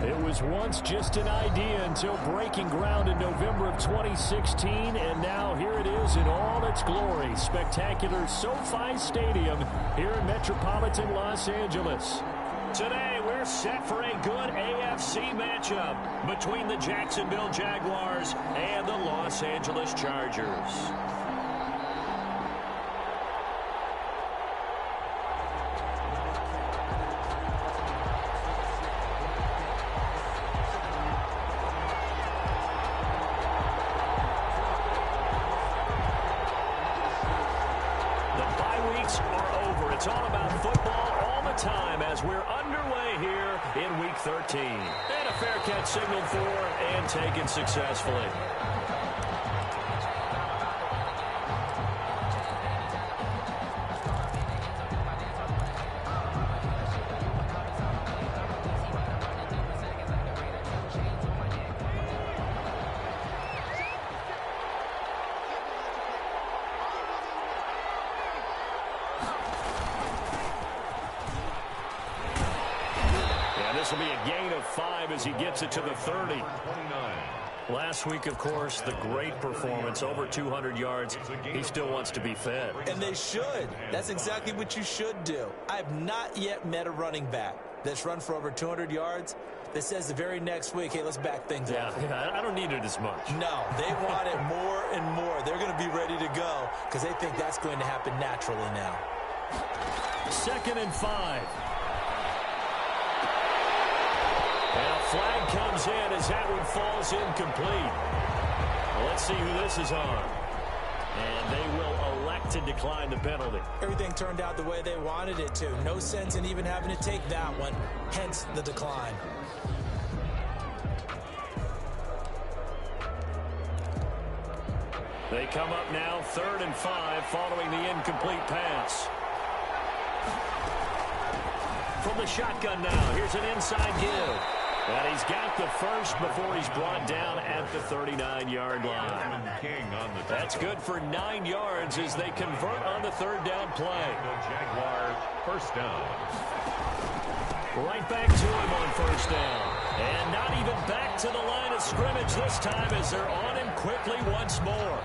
It was once just an idea until breaking ground in November of 2016, and now here it is in all its glory. Spectacular SoFi Stadium here in metropolitan Los Angeles. Today, we're set for a good AFC matchup between the Jacksonville Jaguars and the Los Angeles Chargers. It's all about football all the time as we're underway here in Week 13. And a fair catch signaled for and taken successfully. This will be a gain of 5 as he gets it to the 30. Last week, of course, the great performance, over 200 yards. He still wants to be fed. And they should. That's exactly what you should do. I've not yet met a running back that's run for over 200 yards that says the very next week, hey, let's back things up. Yeah, I don't need it as much. No, they want it more and more. They're going to be ready to go because they think that's going to happen naturally now. 2nd and 5. And a flag comes in as that one falls incomplete. Well, let's see who this is on. And they will elect to decline the penalty. Everything turned out the way they wanted it to. No sense in even having to take that one, hence the decline. They come up now 3rd and 5 following the incomplete pass. From the shotgun now, here's an inside give. And he's got the first before he's brought down at the 39-yard line. That's good for 9 yards as they convert on the 3rd down play. Jaguars, 1st down. Right back to him on 1st down. And not even back to the line of scrimmage this time as they're on him quickly once more.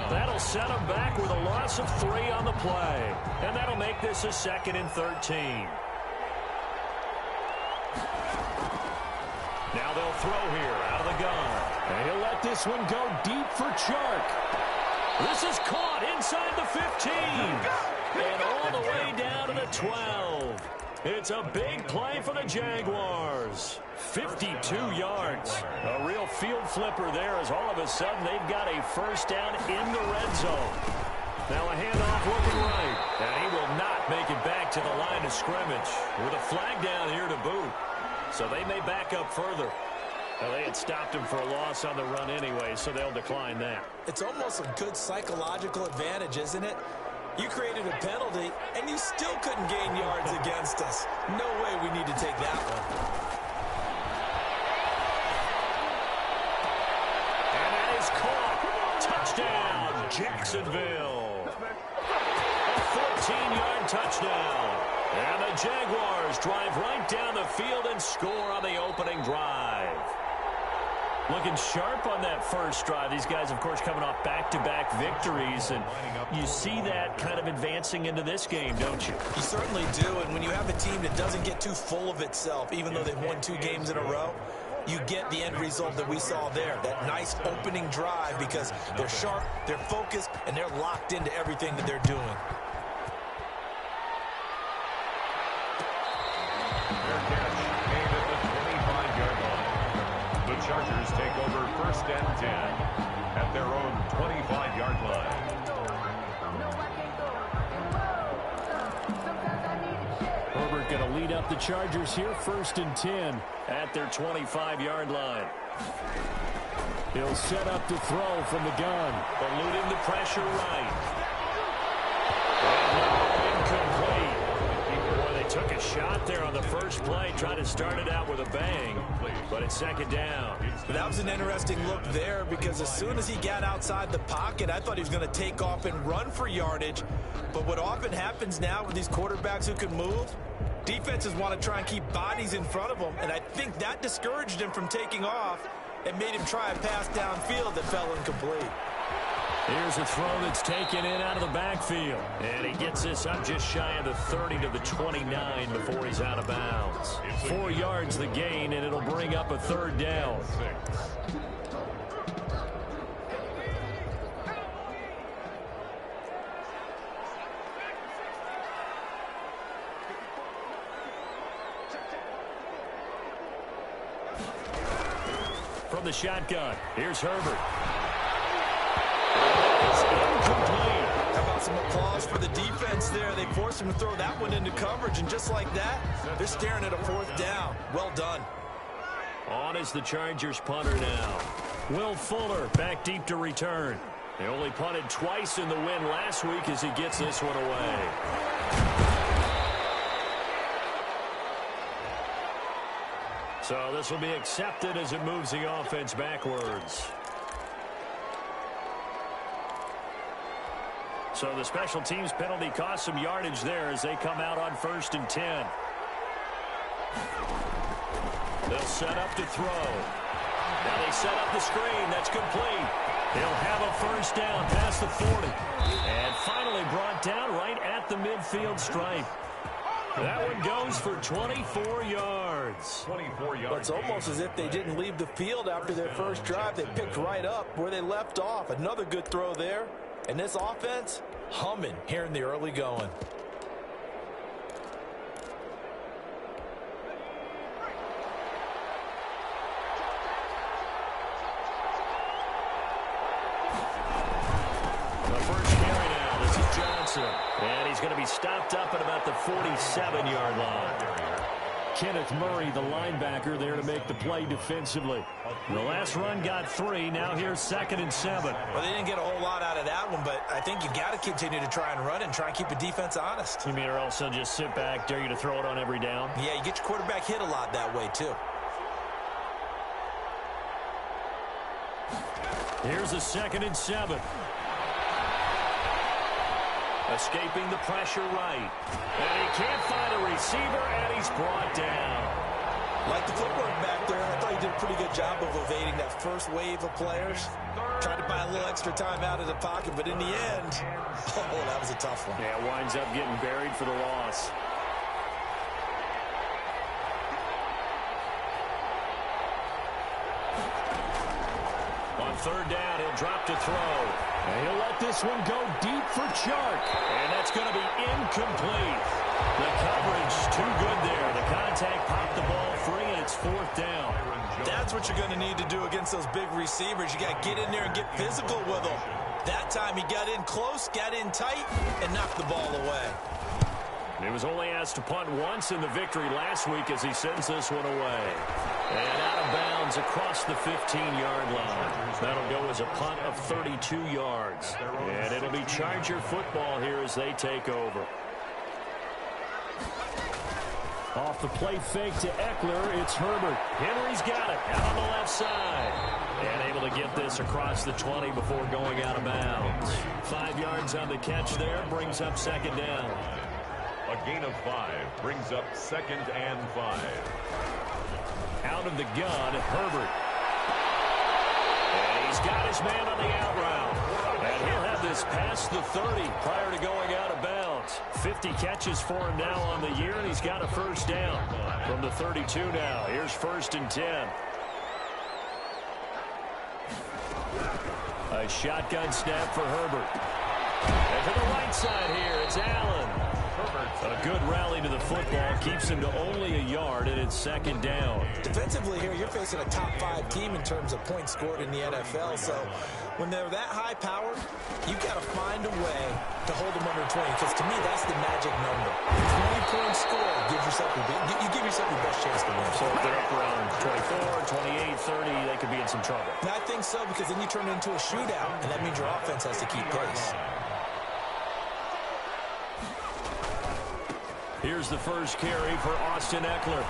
That'll set him back with a loss of 3 on the play. And that'll make this a 2nd and 13. Now they'll throw here out of the gun. And he'll let this one go deep for Chark. This is caught inside the 15. And all the way down to the 12. It's a big play for the Jaguars. 52 yards. A real field flipper there as all of a sudden they've got a 1st down in the red zone. Now a handoff looking right. And he will not make it back to the line of scrimmage with a flag down here to boot. So they may back up further. Well, they had stopped him for a loss on the run anyway, so they'll decline that. It's almost a good psychological advantage, isn't it? You created a penalty, and you still couldn't gain yards against us. No way we need to take that one. And that is caught. Touchdown, Jacksonville. A 14-yard touchdown. And the Jaguars drive right down the field and score on the opening drive. Looking sharp on that first drive. These guys, of course, coming off back-to-back victories. And you see that kind of advancing into this game, don't you? You certainly do. And when you have a team that doesn't get too full of itself, even though they've won 2 games in a row, you get the end result that we saw there. That nice opening drive because they're sharp, they're focused, and they're locked into everything that they're doing. Chargers take over 1st and 10 at their own 25-yard line. Herbert going to lead up the Chargers here, 1st and 10 at their 25-yard line. He'll set up to throw from the gun. Eluding the pressure right. Incomplete. Boy, they took a shot there on the first play, trying to start it out with a bang, but it's 2nd down. That was an interesting look there because as soon as he got outside the pocket, I thought he was going to take off and run for yardage. But what often happens now with these quarterbacks who can move, Defenses want to try and keep bodies in front of them, and I think that discouraged him from taking off and made him try a pass downfield that fell incomplete. Here's a throw that's taken in out of the backfield. And he gets this up just shy of the 30 to the 29 before he's out of bounds. 4 yards the gain, and it'll bring up a third down. From the shotgun, here's Herbert. How about some applause for the defense there? They forced him to throw that one into coverage, and just like that, they're staring at a 4th down. Well done. On is the Chargers punter now. Will Fuller back deep to return. They only punted twice in the win last week as he gets this one away. So this will be accepted as it moves the offense backwards. So the special teams penalty cost some yardage there as they come out on 1st and 10. They'll set up to throw. Now they set up the screen. That's complete. He'll have a 1st down past the 40. And finally brought down right at the midfield stripe. That one goes for 24 yards. 24 yards. It's almost as if they didn't leave the field after their first drive. They picked right up where they left off. Another good throw there. And this offense, humming here in the early going. The first carry now. This is Johnson. And he's going to be stopped up at about the 47-yard line. Kenneth Murray, the linebacker, there to make the play defensively. The last run got 3. Now here's 2nd and 7. Well, they didn't get a whole lot out of that one, but I think you got to continue to try and run and try and keep the defense honest. You mean or else they'll just sit back, dare you to throw it on every down? Yeah, you get your quarterback hit a lot that way, too. Here's a 2nd and 7. Escaping the pressure right. And he can't find a receiver, and he's brought down. Like the footwork back there, I thought he did a pretty good job of evading that first wave of players. Tried to buy a little extra time out of the pocket, but in the end, oh, that was a tough one. Yeah, winds up getting buried for the loss. On 3rd down, he'll drop to throw. And he'll let this one go deep for Chark. And that's going to be incomplete. The coverage too good there. The contact popped the ball free, and it's 4th down. That's what you're going to need to do against those big receivers. You got to get in there and get physical with them. That time he got in close, got in tight, and knocked the ball away. He was only asked to punt once in the victory last week as he sends this one away. And out of bounds across the 15-yard line. That'll go as a punt of 32 yards. And it'll be Charger football here as they take over. Off the play fake to Eckler, it's Herbert. Henry's got it out on the left side. And able to get this across the 20 before going out of bounds. 5 yards on the catch there, brings up 2nd down. A gain of 5 brings up 2nd and 5. Out of the gun, Herbert. And he's got his man on the out route. And he'll have this past the 30 prior to going out of bounds. 50 catches for him now on the year, and he's got a 1st down from the 32 now. Here's 1st and 10. A shotgun snap for Herbert. And to the right side here, it's Allen. A good rally to the football keeps him to only a yard, and it's 2nd down. Defensively here, you're facing a top 5 team in terms of points scored in the NFL. So when they're that high powered, you've got to find a way to hold them under 20. Because to me, that's the magic number. 20 points scored gives yourself you give yourself your best chance to win. So if they're up around 24, 28, 30, they could be in some trouble. And I think so, because then you turn it into a shootout, and that means your offense has to keep pace. Here's the first carry for Austin Eckler.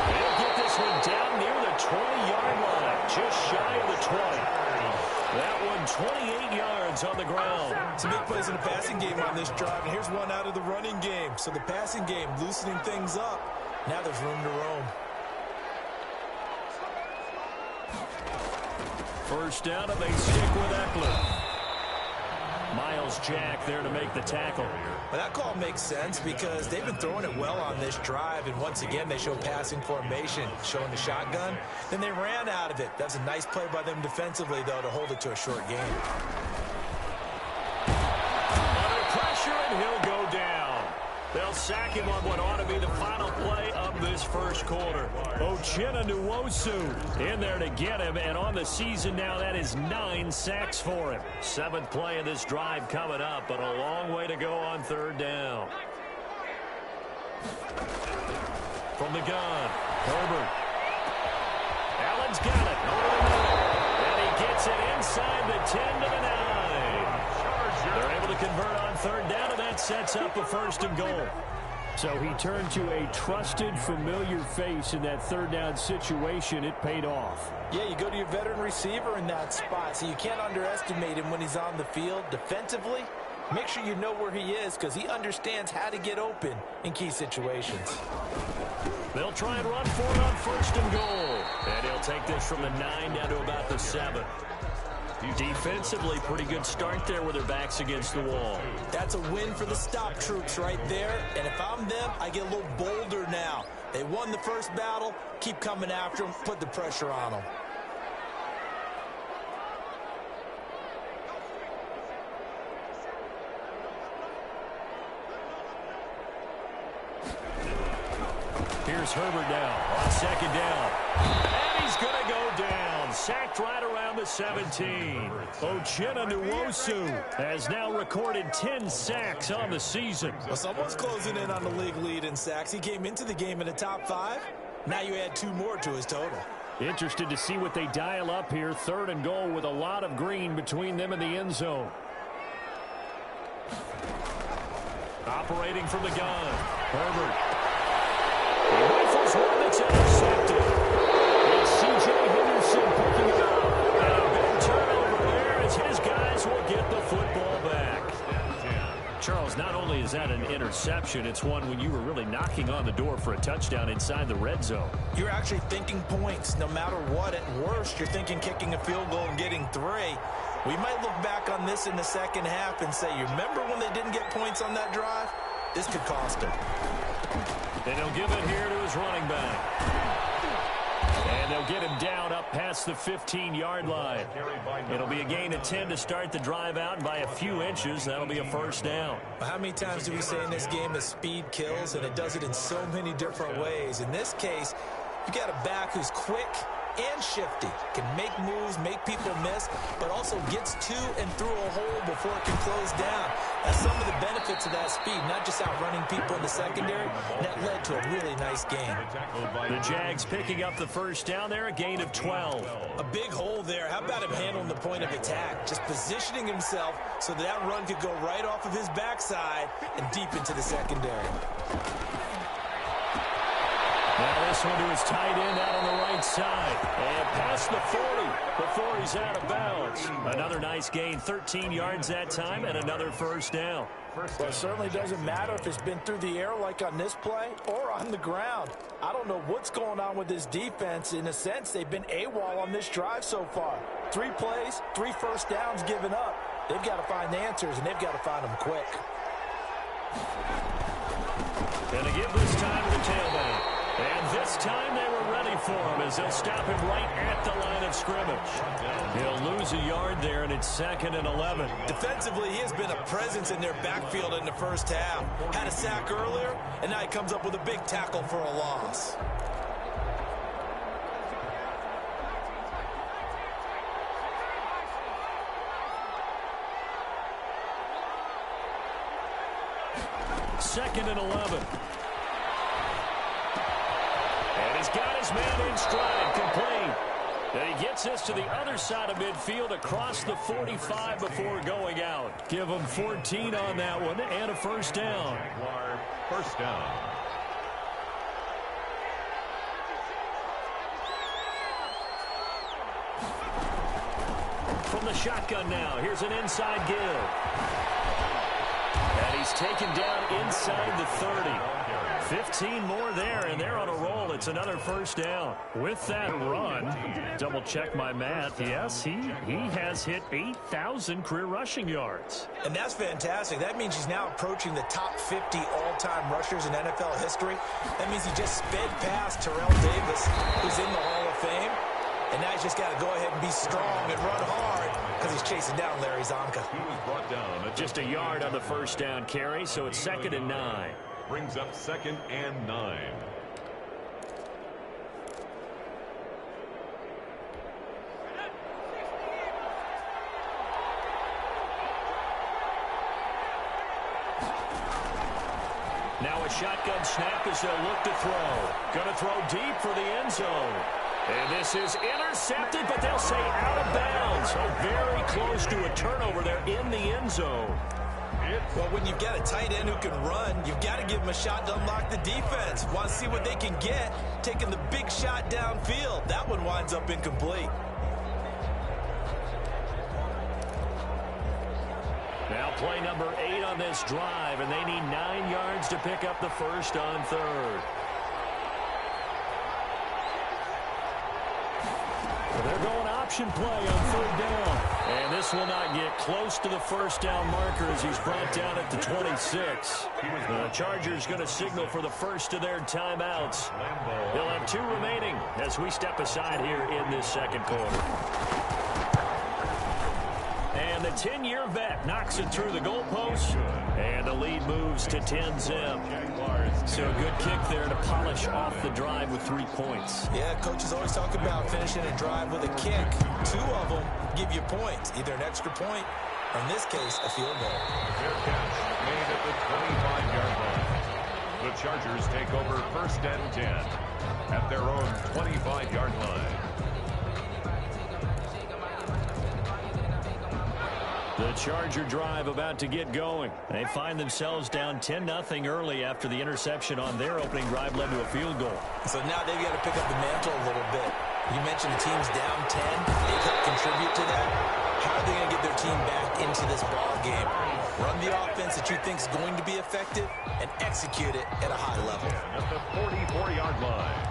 They'll get this one down near the 20-yard line, just shy of the 20. That one 28 yards yards on the ground. Some big plays in the passing game on this drive, and here's one out of the running game. So the passing game loosening things up. Now there's room to roam. First down, and they stick with Eckler. Miles Jack there to make the tackle. Well, that call makes sense because they've been throwing it well on this drive, and once again they show passing formation, showing the shotgun. Then they ran out of it. That's a nice play by them defensively, though, to hold it to a short game. Under pressure, and he'll go down. They'll sack him on what ought to be the final play of this first quarter. Nwosu in there to get him, and on the season now, that is 9 sacks for him. 7th play of this drive coming up, but a long way to go on third down. From the gun, Herbert. Allen's got it over the middle, and he gets it inside the 10 to the 9. They're able to convert on third down, and that sets up a 1st and goal. So he turned to a trusted, familiar face in that third down situation. It paid off. Yeah, you go to your veteran receiver in that spot, so you can't underestimate him when he's on the field. Defensively, make sure you know where he is because he understands how to get open in key situations. They'll try and run for it on 1st and goal. And he'll take this from the 9 down to about the 7. Defensively, pretty good start there with their backs against the wall. That's a win for the stop troops right there. And if I'm them, I get a little bolder now. They won the first battle. Keep coming after them. Put the pressure on them. Here's Herbert now on 2nd down. And he's going to go down. Sacked right around the 17. Nwosu has now recorded 10 sacks on the season. Well, someone's closing in on the league lead in sacks. He came into the game in the top 5. Now you add 2 more to his total. Interested to see what they dial up here. 3rd and goal with a lot of green between them and the end zone. Operating from the gun. Herbert. He rifles one that's intercepted. It's C.J. Henderson picking it up. And a big turnover there as his guys will get the football back. Charles, not only is that an interception, it's one when you were really knocking on the door for a touchdown inside the red zone. You're actually thinking points no matter what. At worst, you're thinking kicking a field goal and getting 3. We might look back on this in the second half and say, you remember when they didn't get points on that drive? This could cost them. And he'll give it here to his running back. And they'll get him down up past the 15-yard line. It'll be a gain of 10 to start the drive out, and by a few inches, that'll be a 1st down. How many times do we say in this game that speed kills, and it does it in so many different ways? In this case, you got a back who's quick and shifty, can make moves, make people miss, but also gets to and through a hole before it can close down. That's some of the benefits of that speed, not just outrunning people in the secondary. That led to a really nice game. The Jags picking up the 1st down there, a gain of 12. A big hole there. How about him handling the point of attack? Just positioning himself so that run could go right off of his backside and deep into the secondary. Now this one to his tight end out on the right side. And past the 40 before he's out of bounds. Another nice gain, 13 yards that time, and another 1st down. Well, it certainly doesn't matter if it's been through the air like on this play or on the ground. I don't know what's going on with this defense. In a sense, they've been AWOL on this drive so far. 3 plays, 3 1st downs given up. They've got to find the answers, and they've got to find them quick. And to give this time to the tailback. And this time they were ready for him as they'll stop him right at the line of scrimmage. He'll lose a yard there, and it's 2nd and 11. Defensively, he has been a presence in their backfield in the first half. Had a sack earlier, and now he comes up with a big tackle for a loss. Second and 11. And he's got his man in stride, complete. And he gets this to the other side of midfield across the 45 before going out. Give him 14 on that one and a 1st down. 1st down. from the shotgun now. Here's an inside give. And he's taken down inside the 30. 15 more there, and they're on a roll. It's another first down. With that run, double check my math. Yes, he has hit 8,000 career rushing yards. And that's fantastic. That means he's now approaching the top 50 all-time rushers in NFL history. That means he just sped past Terrell Davis, who's in the Hall of Fame. And now he's just got to go ahead and be strong and run hard because he's chasing down Larry Zonka. He was brought down at Just a yard on the first down carry, so it's 2nd and 9. brings up 2nd and 9. Now a shotgun snap as they'll look to throw. Going to throw deep for the end zone. And this is intercepted, but they'll say out of bounds. So very close to a turnover there in the end zone. Well, when you've got a tight end who can run, you've got to give him a shot to unlock the defense. Want to see what they can get, taking the big shot downfield. That one winds up incomplete. Now play number 8 on this drive, and they need 9 yards to pick up the first on 3rd. They're going option play on 3rd down. And this will not get close to the first down marker as he's brought down at the 26. The Chargers going to signal for the first of their timeouts. They'll have 2 remaining as we step aside here in this second quarter. And the 10-year vet knocks it through the goalpost, and the lead moves to 10-zip. So a good kick there to polish off the drive with 3 points. Yeah, coaches always talk about finishing a drive with a kick. 2 of them give you points, either an extra point or, in this case, a field goal. Fair catch made at the 25-yard line. The Chargers take over 1st and 10 at their own 25-yard line. The Charger drive about to get going. They find themselves down 10-0 early after the interception on their opening drive led to a field goal. So now they've got to pick up the mantle a little bit. You mentioned the team's down 10. They help contribute to that. How are they going to get their team back into this ball game? Run the offense that you think is going to be effective and execute it at a high level. At the 44-yard line.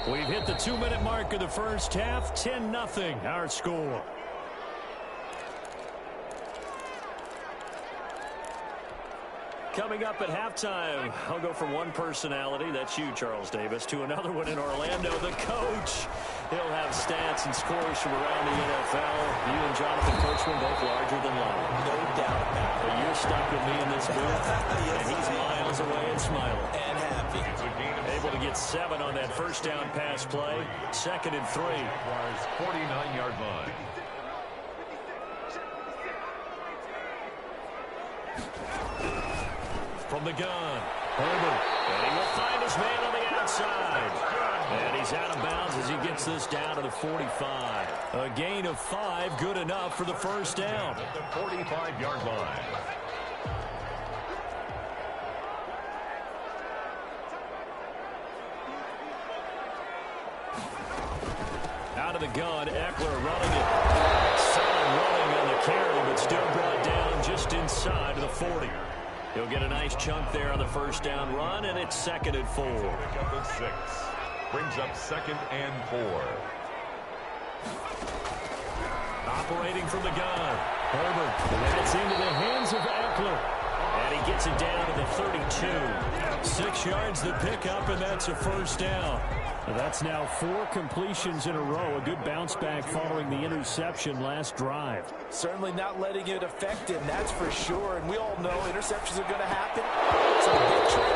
We've hit the 2-minute mark of the first half. 10-0 our score. Coming up at halftime, I'll go from one personality, that's you, Charles Davis, to another one in Orlando, the coach. He'll have stats and scores from around the NFL. You and Jonathan Coachman both larger than life. No doubt about it. But you're stuck with me in this booth, Yes, and he's miles away and smiling. And happy. Able to get 7 on that first down pass play. 2nd and 3. 49-yard line. From the gun, Herbert, and he will find his man on the outside. And he's out of bounds as he gets this down to the 45. A gain of 5, good enough for the first down. At the 45-yard line. Out of the gun, Eckler running it. Solid running on the carry, but still brought down just inside of the 40. He'll get a nice chunk there on the first down run, and it's 2nd and 4. Pick up at 6. Brings up 2nd and 4. Operating from the gun. Herbert, and it's into the hands of Eckler. And he gets it down to the 32. 6 yards to pick up, and that's a first down. That's now 4 completions in a row. A good bounce back following the interception last drive. Certainly not letting it affect him, that's for sure. And we all know interceptions are going to happen. So the big trick,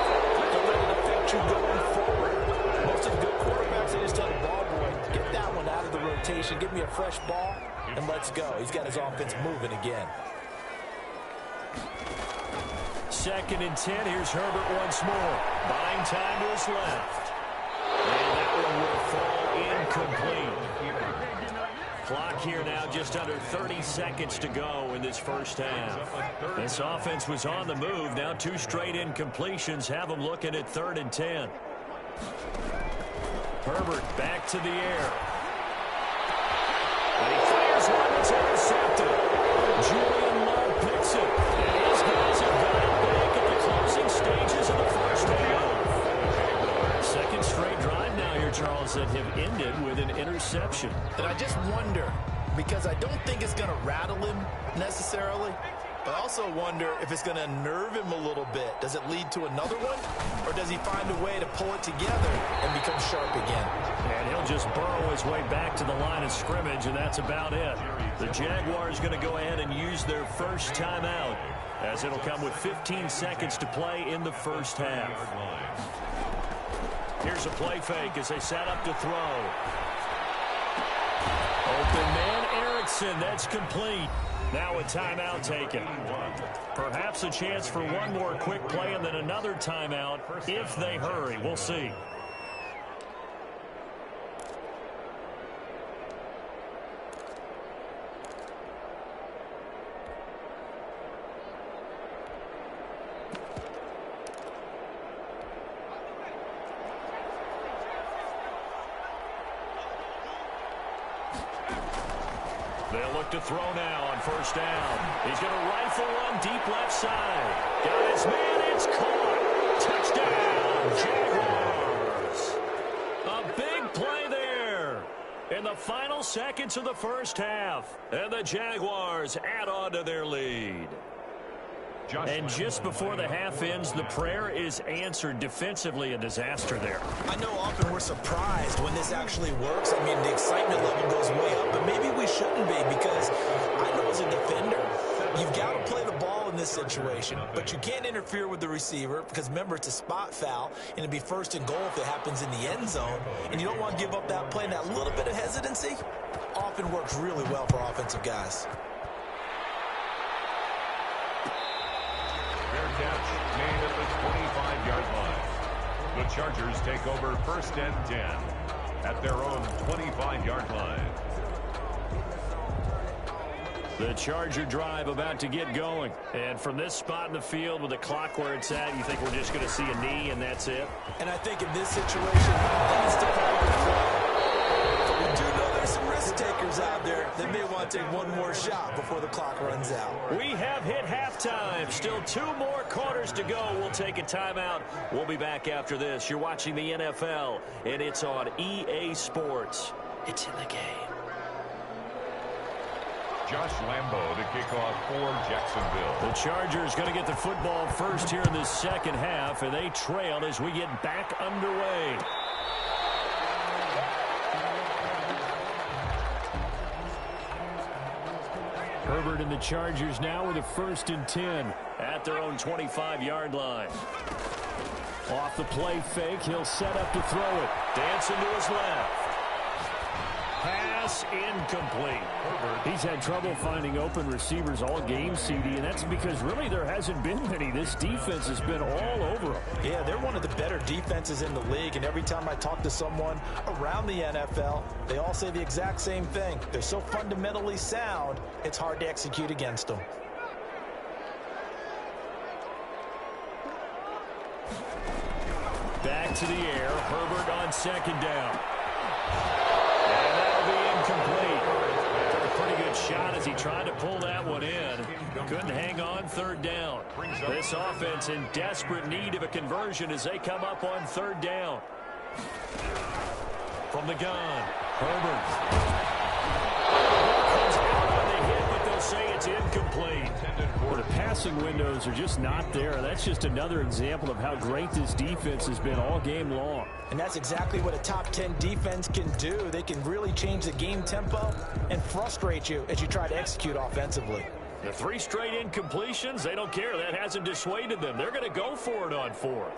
don't let it affect you going forward. Most of the good quarterbacks, they just tell the ball boy, get that one out of the rotation, give me a fresh ball, and let's go. He's got his offense moving again. 2nd and 10. Here's Herbert once more. Buying time to his left. And that one will fall incomplete. Clock here now just under 30 seconds to go in this first half. This offense was on the move. Now 2 straight incompletions have them looking at 3rd and 10. Herbert back to the air. And he fires one that's intercepted. Julian Love picks it. And his guys have got it back at the closing stages of the first half. Second straight drive now here, Charles, that have ended with an interception. And I just wonder, because I don't think it's going to rattle him necessarily, but I also wonder if it's going to nerve him a little bit. Does it lead to another one? Or does he find a way to pull it together and become sharp again? And he'll just burrow his way back to the line of scrimmage, and that's about it. The Jaguars going to go ahead and use their first timeout, as it'll come with 15 seconds to play in the first half. Here's a play fake as they set up to throw. Open man Erickson, that's complete. Now a timeout taken. Perhaps a chance for one more quick play and then another timeout if they hurry. We'll see. They'll look to throw now on first down. He's going to rifle one deep left side. Got his man, it's caught. Touchdown, Jaguars. A big play there in the final seconds of the first half. And the Jaguars add on to their lead. And just before the half ends, the prayer is answered. Defensively, a disaster there. I know often we're surprised when this actually works. I mean, the excitement level goes way up, but maybe we shouldn't be, because I know as a defender, you've got to play the ball in this situation, but you can't interfere with the receiver because, remember, it's a spot foul, and it'd be first and goal if it happens in the end zone, and you don't want to give up that play, and that little bit of hesitancy often works really well for offensive guys. Catch made at the 25-yard line. The Chargers take over first and 10 at their own 25-yard line. The Charger drive about to get going. And from this spot in the field with the clock where it's at, you think we're just going to see a knee and that's it? And I think in this situation, that's the problem. But we do know there's some risk takers out there that may want to take one more shot before the clock runs out. We have hit halftime. Still 2 more quarters to go. We'll take a timeout. We'll be back after this. You're watching the NFL, and it's on EA Sports. It's in the game. Josh Lambo to kick off for Jacksonville. The Chargers going to get the football first here in the second half, and they trail as we get back underway. Herbert and the Chargers now with a 1st and 10 at their own 25-yard line. Off the play fake, he'll set up to throw it. Dancing to his left. Pass incomplete. He's had trouble finding open receivers all game, CD, and that's because really there hasn't been many. This defense has been all over them. Yeah, they're one of the better defenses in the league, and every time I talk to someone around the NFL, they all say the exact same thing. They're so fundamentally sound, it's hard to execute against them. Back to the air, Herbert on 2nd down. And that'll be incomplete. Took a pretty good shot as he tried to pull that one in. Couldn't hang on 3rd down. This offense in desperate need of a conversion as they come up on 3rd down. From the gun, Herbert. Comes out on the hit, but they'll say it's incomplete. Well, the passing windows are just not there. That's just another example of how great this defense has been all game long. And that's exactly what a top 10 defense can do. They can really change the game tempo and frustrate you as you try to execute offensively. The 3 straight incompletions, they don't care. That hasn't dissuaded them. They're going to go for it on 4th.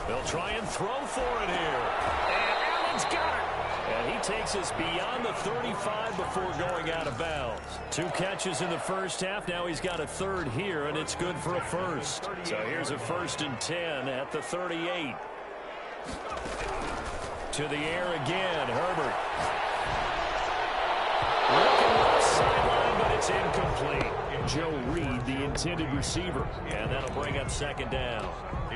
They'll try and throw for it here. And Allen's got it. And he takes us beyond the 35 before going out of bounds. 2 catches in the first half. Now he's got a 3rd here, and it's good for a 1st. So here's a 1st and 10 at the 38. To the air again, Herbert. Looking left sideline, but it's incomplete. Joe Reed, the intended receiver. And that'll bring up second down.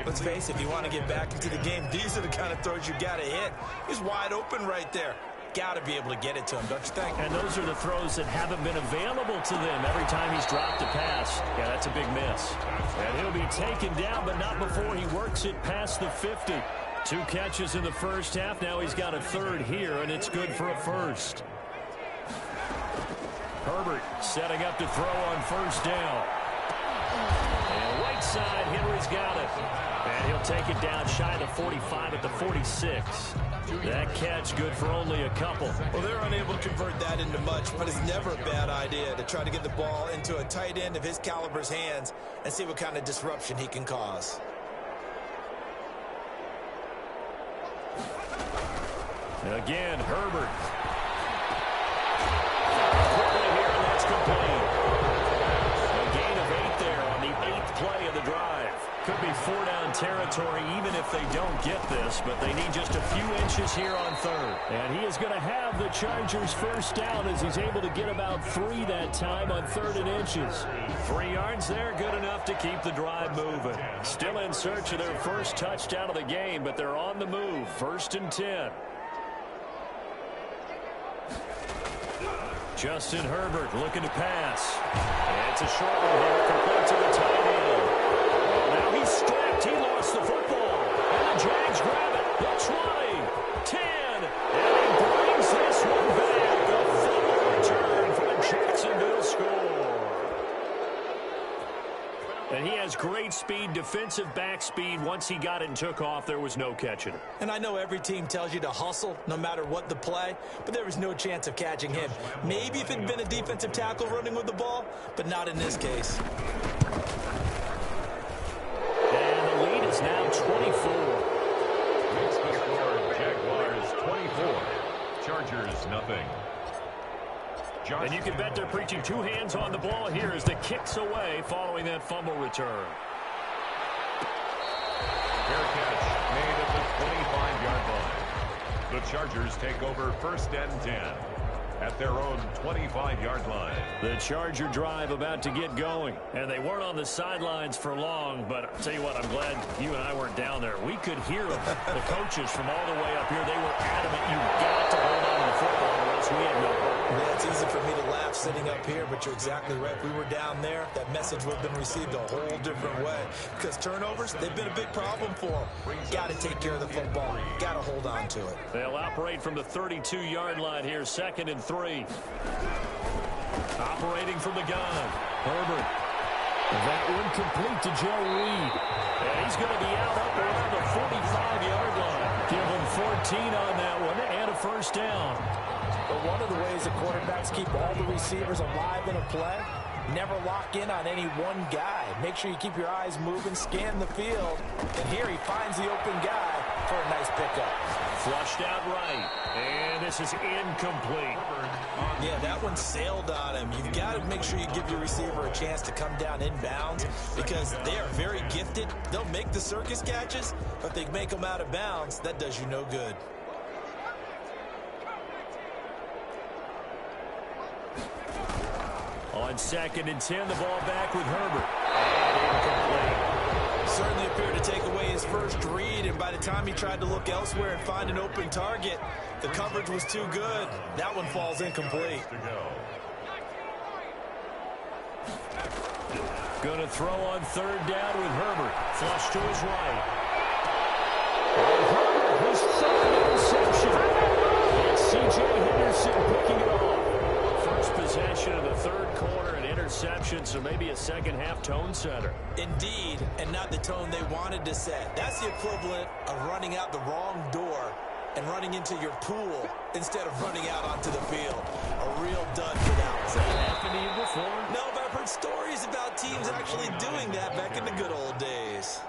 Let's face it, if you want to get back into the game, these are the kind of throws you got to hit. He's wide open right there. Got to be able to get it to him, don't you think? And those are the throws that haven't been available to them every time he's dropped a pass. Yeah, that's a big miss. And he'll be taken down, but not before he works it past the 50. 2 catches in the first half. Now he's got a third here, and it's good for a first. Herbert setting up to throw on first down. And right side, Henry's got it. And he'll take it down shy of the 45 at the 46. That catch good for only a couple. Well, they're unable to convert that into much, but it's never a bad idea to try to get the ball into a tight end of his caliber's hands and see what kind of disruption he can cause. Again, Herbert. Quickly here, and that's complete. A gain of 8 there on the 8th play of the drive. Could be 4-down territory even if they don't get this, but they need just a few inches here on third. And he is going to have the Chargers first down as he's able to get about 3 that time on 3rd and inches. 3 yards there, good enough to keep the drive moving. Still in search of their first touchdown of the game, but they're on the move. 1st and 10. Justin Herbert looking to pass. And it's a short one here, complete to the tight end. Now he's strapped. He lost the football. And the Jags grab it. The 20, 10, and he brings this one back. A fumble return for the Jacksonville score. And he has great speed, defensive back speed. Once he got it and took off, there was no catching it. And I know every team tells you to hustle no matter what the play, but there was no chance of catching him. Maybe if it had been a defensive tackle running with the ball, but not in this case. And the lead is now 24. Makes the score Jaguars 24. Chargers nothing. And you can bet they're preaching 2 hands on the ball here as the kick's away following that fumble return. Fair catch made at the 25-yard line. The Chargers take over 1st and 10 at their own 25-yard line. The Charger drive about to get going. And they weren't on the sidelines for long, but I'll tell you what, I'm glad you and I weren't down there. We could hear them. The coaches from all the way up here, they were adamant. You've got to hold on to the football, or else we have no hope. Yeah, it's easy for me to laugh sitting up here, but you're exactly right. If we were down there, that message would have been received a whole different way. Because turnovers, they've been a big problem for them. Got to take care of the football. Got to hold on to it. They'll operate from the 32-yard line here, 2nd and 3. Operating from the gun. Herbert. That one complete to Joe Reed. And he's going to be out up around the 45-yard line. Give him 14 on that one and a first down. But one of the ways that quarterbacks keep all the receivers alive in a play, never lock in on any one guy. Make sure you keep your eyes moving, scan the field. And here he finds the open guy for a nice pickup. Flushed out right. And this is incomplete. Yeah, that one sailed on him. You've got to make sure you give your receiver a chance to come down inbounds because they are very gifted. They'll make the circus catches, but if they make them out of bounds, that does you no good. On 2nd and 10, the ball back with Herbert. And incomplete. Certainly appeared to take away his first read, and by the time he tried to look elsewhere and find an open target, the coverage was too good. That one falls incomplete. Going to throw on 3rd down with Herbert. Flush to his right. And Herbert, his 2nd interception. And C.J. Henderson picking it off. First possession of the 3rd quarter, an interception, so maybe a second-half tone setter. Indeed, and not the tone they wanted to set. That's the equivalent of running out the wrong door and running into your pool instead of running out onto the field. A real dud for that. Has that happened to you before? No, but I've heard stories about teams actually doing that back in the good old days.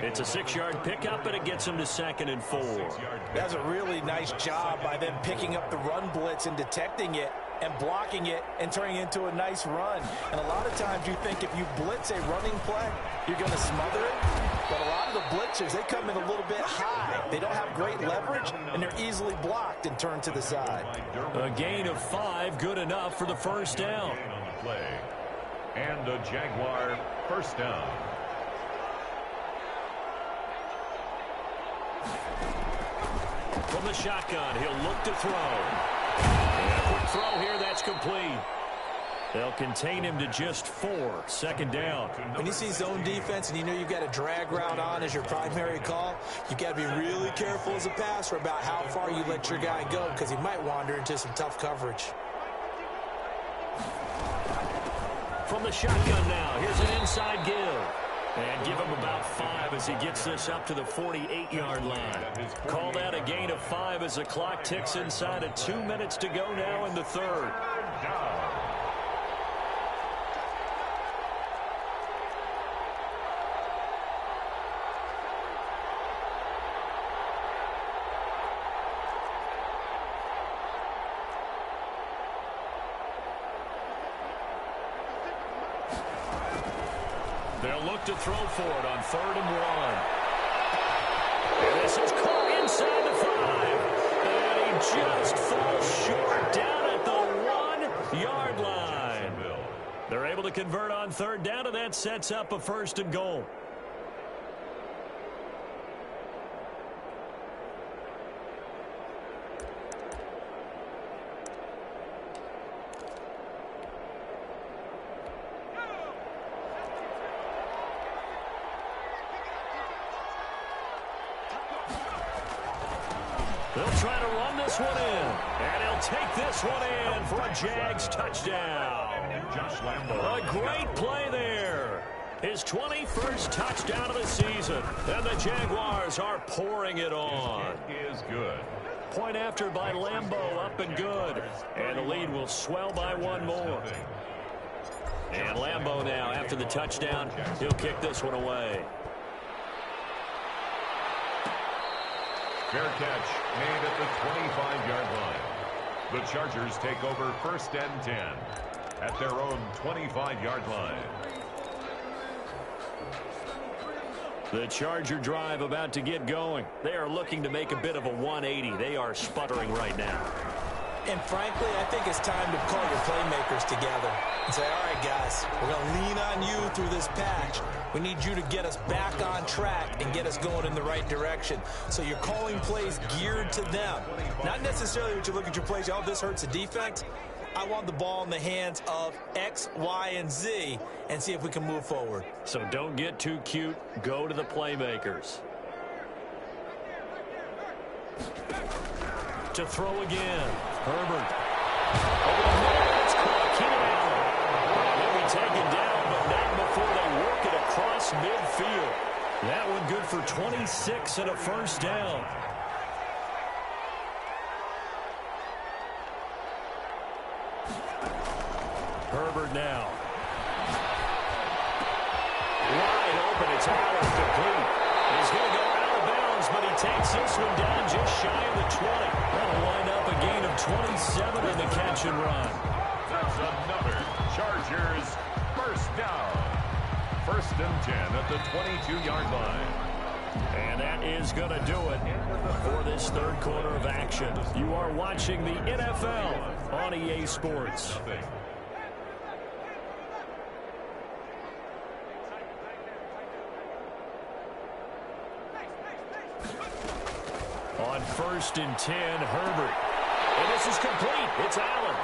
It's a 6-yard pickup, and it gets them to 2nd and 4. That's a really nice job by them picking up the run blitz and detecting it and blocking it and turning it into a nice run. And a lot of times you think if you blitz a running play, you're going to smother it. But a lot of the blitzers, they come in a little bit high. They don't have great leverage, and they're easily blocked and turned to the side. A gain of 5, good enough for the first down. And a Jaguar first down. From the shotgun, he'll look to throw. And a quick throw here, that's complete. They'll contain him to just 4. Second down. When you see zone defense and you know you've got a drag route on as your primary call, you've got to be really careful as a passer about how far you let your guy go because he might wander into some tough coverage. From the shotgun now, here's an inside give. And give him about 5 as he gets this up to the 48-yard line. Call that a gain of 5 as the clock ticks inside of 2 minutes to go now in the third. They'll look to throw for it on 3rd and 1. And this is caught inside the 5. And he just falls short down at the 1-yard line. They're able to convert on 3rd down, and that sets up a 1st and goal. They'll try to run this one in, and he'll take this one in for a Jags touchdown. A great play there. His 21st touchdown of the season, and the Jaguars are pouring it on. It is good. Point after by Lambeau, up and good. And the lead will swell by 1 more. And Lambeau now, after the touchdown, he'll kick this one away. Fair catch made at the 25-yard line. The Chargers take over 1st and 10 at their own 25-yard line. The Charger drive about to get going. They are looking to make a bit of a 180. They are sputtering right now. And frankly, I think it's time to call your playmakers together and say, all right, guys, we're going to lean on you through this patch. We need you to get us back on track and get us going in the right direction. So you're calling plays geared to them. Not necessarily what you look at your plays, oh, this hurts the defense. I want the ball in the hands of X, Y, and Z and see if we can move forward. So don't get too cute. Go to the playmakers. To throw again. Herbert. Over the middle, it's caught. Keenan Allen. They'll be taken down, but not before they work it across midfield. That one good for 26 and a 1st down. Herbert now. Wide open. It's Allen complete. He's going to go out of bounds, but he takes this one down just shy of the 20. That'll wind up a gain of 27 in the catch and run. That's another Chargers first down. 1st and 10 at the 22-yard line. And that is going to do it for this 3rd quarter of action. You are watching the NFL on EA Sports. On 1st and 10, Herbert. And this is complete. It's Allen.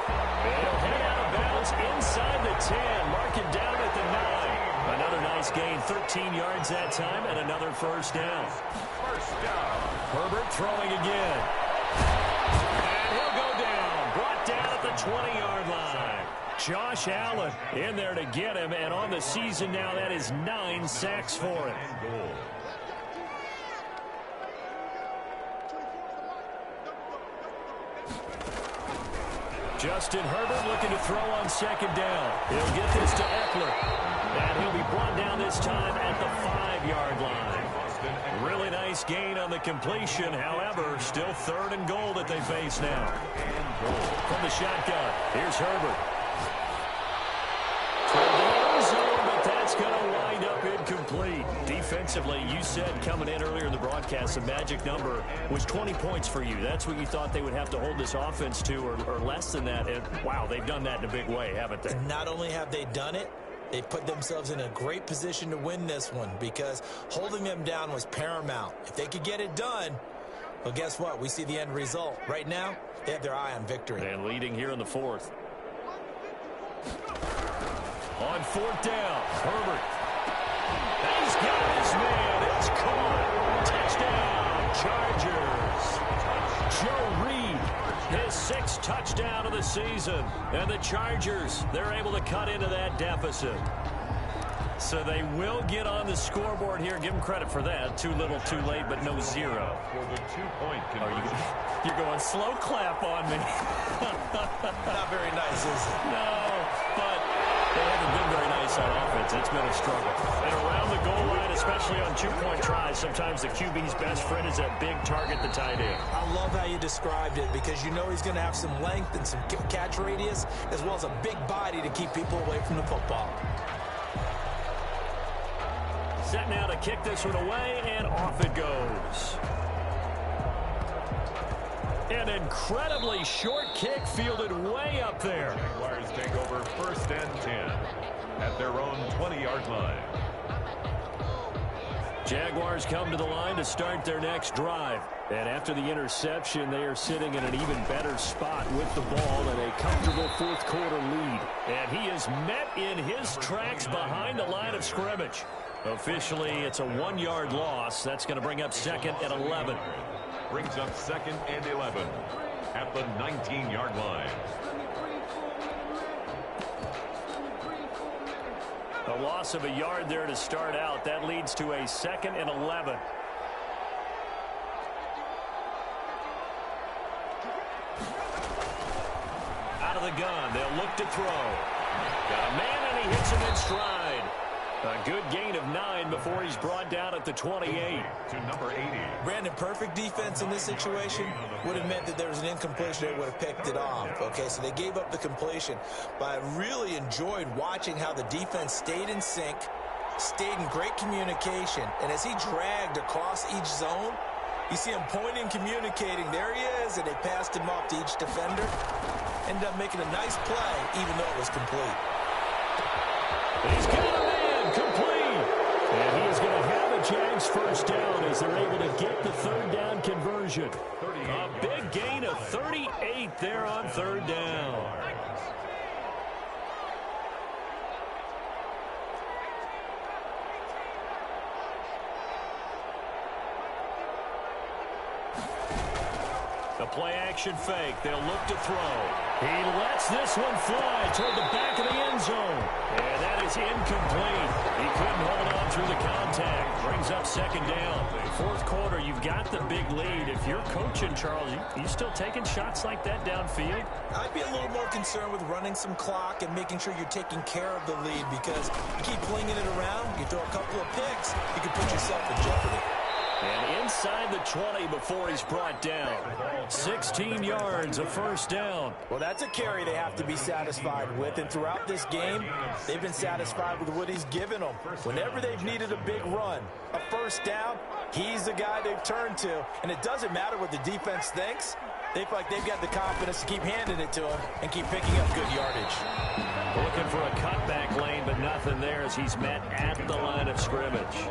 And he'll head out of bounds inside the 10. Mark it down at the 9. Another nice gain, 13 yards that time, and another 1st down. First down. Herbert throwing again. And he'll go down. Brought down at the 20-yard line. Josh Allen in there to get him, and on the season now, that is 9 sacks for him. Justin Herbert looking to throw on 2nd down. He'll get this to Eckler. And he'll be brought down this time at the 5-yard line. Really nice gain on the completion. However, still 3rd and goal that they face now. From the shotgun, here's Herbert. Toward the end zone, but that's going to wind up incomplete. Defensively, you said coming in earlier in the broadcast, the magic number was 20 points for you. That's what you thought they would have to hold this offense to, or less than that. And, wow, they've done that in a big way, haven't they? And not only have they done it, They put themselves in a great position to win this one because holding them down was paramount. If they could get it done, well, guess what? We see the end result. Right now, they have their eye on victory. And leading here in the fourth. On fourth down, Herbert. He's got his man. It's caught. Touchdown, Chargers. Joe Reed, his 6th touchdown of the season. And the Chargers, they're able to cut into that deficit. So they will get on the scoreboard here. Give them credit for that. Too little, too late, but no zero. For the 2-point conversion. You're going slow clap on me. Not very nice, is it? No, but they haven't been very nice on offense. It's been a struggle. And around the goal line, especially on 2-point tries, sometimes the QB's best friend is that big target, the tight end. I love how you described it because you know he's going to have some length and some catch radius as well as a big body to keep people away from the football. Set now to kick this one away, and off it goes. An incredibly short kick fielded way up there. Jaguars take over 1st and 10 at their own 20-yard line. Jaguars come to the line to start their next drive. And after the interception, they are sitting in an even better spot with the ball and a comfortable fourth-quarter lead. And he is met in his tracks behind the line of scrimmage. Officially, it's a 1-yard loss. That's going to bring up 2nd and 11. Brings up 2nd and 11 at the 19-yard line. A loss of a yard there to start out. That leads to a 2nd and 11. Out of the gun. They'll look to throw. Got a man, and he hits him in stride. A good gain of 9 before he's brought down at the 28. To number 80. Brandon, perfect defense in this situation would have meant that there was an incompletion. They would have picked it off. Okay, so they gave up the completion. But I really enjoyed watching how the defense stayed in sync, stayed in great communication. And as he dragged across each zone, you see him pointing, communicating. There he is, and they passed him off to each defender. Ended up making a nice play, even though it was complete. He's got a man complete. And he is going to have a Jags first down as they're able to get the 3rd down conversion. A big gain of 38 there on 3rd down. The play-action fake. They'll look to throw. He lets this one fly toward the back of the end zone. And that is incomplete. He couldn't hold on through the contact. Brings up 2nd down. 4th quarter, you've got the big lead. If you're coaching, Charles, you still taking shots like that downfield? I'd be a little more concerned with running some clock and making sure you're taking care of the lead because you keep flinging it around, you throw a couple of picks, you can put yourself in jeopardy. And inside the 20 before he's brought down. 16 yards, a 1st down. Well, that's a carry they have to be satisfied with. And throughout this game, they've been satisfied with what he's given them. Whenever they've needed a big run, a 1st down, he's the guy they've turned to. And it doesn't matter what the defense thinks. They feel like they've got the confidence to keep handing it to him and keep picking up good yardage. Looking for a cutback lane, but nothing there as he's met at the line of scrimmage.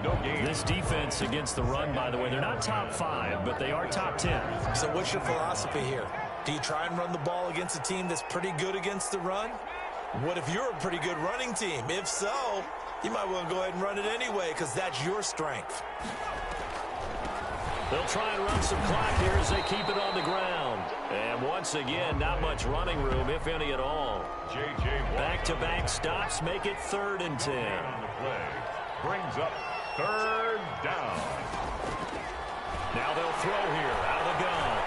No gain. This defense against the run, by the way, they're not top 5, but they are top 10. So what's your philosophy here? Do you try and run the ball against a team that's pretty good against the run? What if you're a pretty good running team? If so, you might well go ahead and run it anyway because that's your strength. They'll try and run some clock here as they keep it on the ground. And once again, not much running room, if any at all. Back-to-back stops make it 3rd and 10. On the play. Brings up 3rd down. Now they'll throw here out of the gun.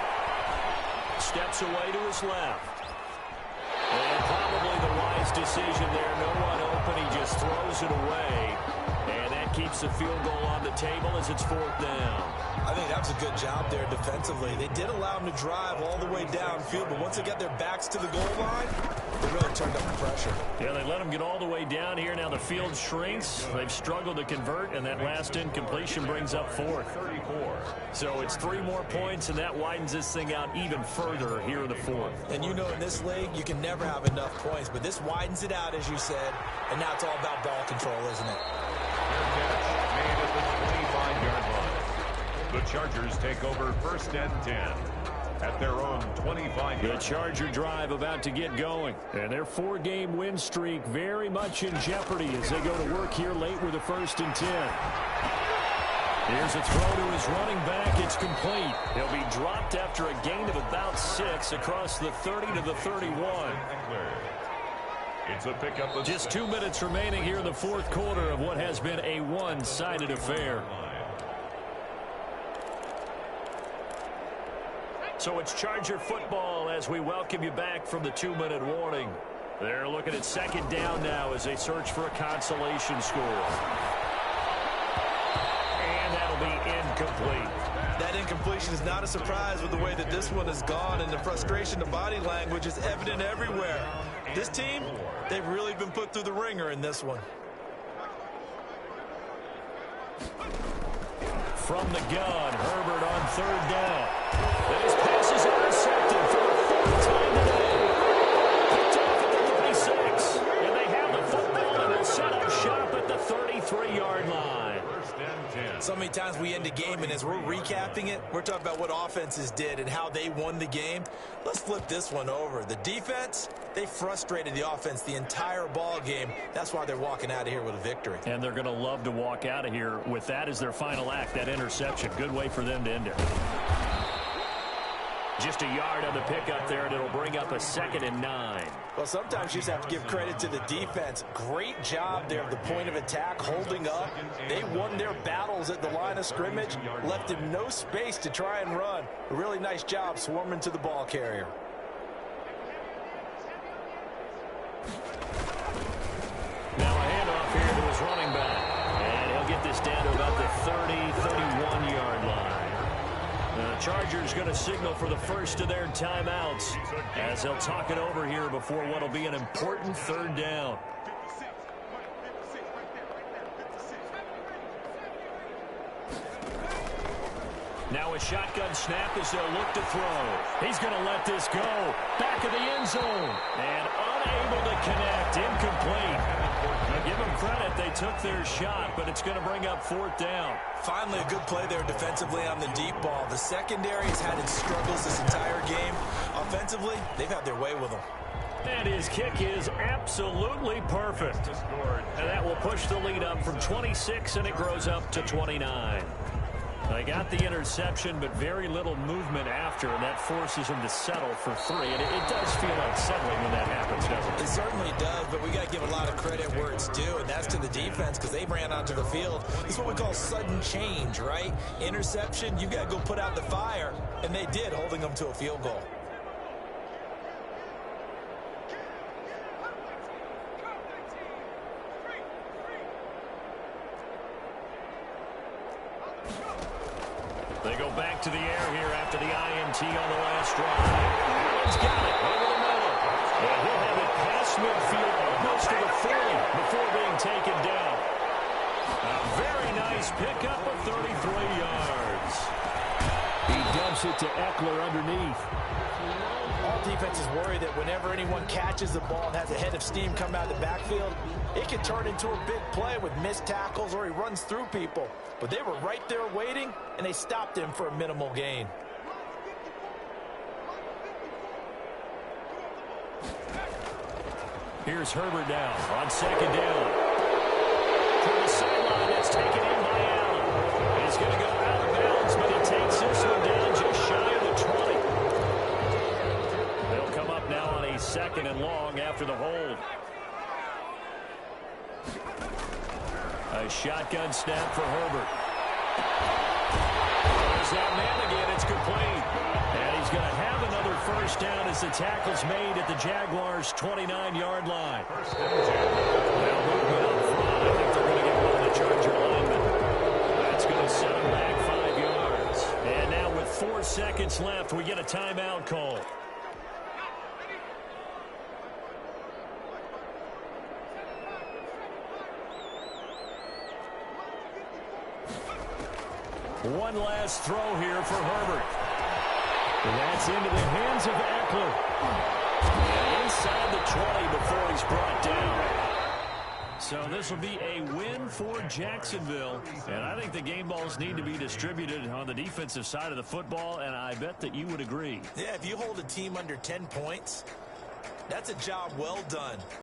Steps away to his left. And probably the wise decision there. No one open. He just throws it away. And that keeps the field goal on the table as it's 4th down. I think that was a good job there defensively. They did allow them to drive all the way downfield, but once they got their backs to the goal line, they really turned up the pressure. Yeah, they let them get all the way down here. Now the field shrinks. They've struggled to convert, and that last incompletion brings up fourth. 34. So it's 3 more points, and that widens this thing out even further here in the fourth. And you know in this league, you can never have enough points, but this widens it out, as you said, and now it's all about ball control, isn't it? Made at the 25-yard line. The Chargers take over first and 10 at their own 25-yard line. The Charger drive about to get going. And their 4-game win streak very much in jeopardy as they go to work here late with a first and 10. Here's a throw to his running back. It's complete. He'll be dropped after a gain of about 6 across the 30 to the 31. It's a pickup of just 2 minutes remaining here in the fourth quarter of what has been a one-sided affair. So it's Charger football as we welcome you back from the 2-minute warning. They're looking at second down now as they search for a consolation score. And that'll be incomplete. That incompletion is not a surprise with the way that this one has gone, and the frustration, the body language is evident everywhere. This team, they've really been put through the ringer in this one. From the gun, Herbert on third down. And his pass is intercepted for the 4th time today. Picked off at the 36. And they have the football, and they'll set up shop at the 33-yard line. So many times we end a game, and as we're recapping it, we're talking about what offenses did and how they won the game. Let's flip this one over. The defense, they frustrated the offense the entire ball game. That's why they're walking out of here with a victory. And they're going to love to walk out of here with that as their final act, that interception. Good way for them to end it. Just a yard on the pickup there, and it'll bring up a 2nd and 9. Well, sometimes you just have to give credit to the defense. Great job there at the point of attack, holding up. They won their battles at the line of scrimmage, left him no space to try and run. A really nice job swarming to the ball carrier. Now a handoff here to his running back. And he'll get this down to about the 30, 31-yard line. The Chargers going to signal for the first of their timeouts as they'll talk it over here before what will be an important 3rd down. Now a shotgun snap as they'll look to throw. He's going to let this go. Back of the end zone. And unable to connect. Incomplete. Now give them credit. They took their shot, but it's going to bring up 4th down. Finally, a good play there defensively on the deep ball. The secondary has had its struggles this entire game. Offensively, they've had their way with them. And his kick is absolutely perfect. And that will push the lead up from 26, and it grows up to 29. They got the interception, but very little movement after, and that forces him to settle for 3. And it does feel unsettling when that happens, doesn't it? It certainly does, but we got to give a lot of credit where it's due, and that's to the defense because they ran onto the field. It's what we call sudden change, right? Interception, you got to go put out the fire, and they did, holding them to a field goal. They go back to the air here after the INT on the last drive. Allen's got it over the middle. And he'll have it past midfield almost to the 40 before being taken down. A very nice pickup of 33 yards. He dumps it to Eckler underneath. All defenses worry that whenever anyone catches the ball and has a head of steam come out of the backfield, it can turn into a big play with missed tackles or he runs through people. But they were right there waiting, and they stopped him for a minimal gain. Here's Herbert now on 2nd down. To the sideline, that's taken in by Allen. He's going to go out of bounds, but he takes this one down just shy of the 20. They'll come up now on a 2nd and long after the hold. A shotgun snap for Herbert. There's that man again. It's complete. And he's going to have another first down as the tackle's made at the Jaguars' 29-yard line. Now movement up front. I think they're going to get one of the Charger linemen. That's going to set him back 5 yards. And now with 4 seconds left, we get a timeout call. One last throw here for Herbert. And that's into the hands of Eckler. And inside the 20 before he's brought down. So this will be a win for Jacksonville. And I think the game balls need to be distributed on the defensive side of the football, and I bet that you would agree. Yeah, if you hold a team under 10 points, that's a job well done.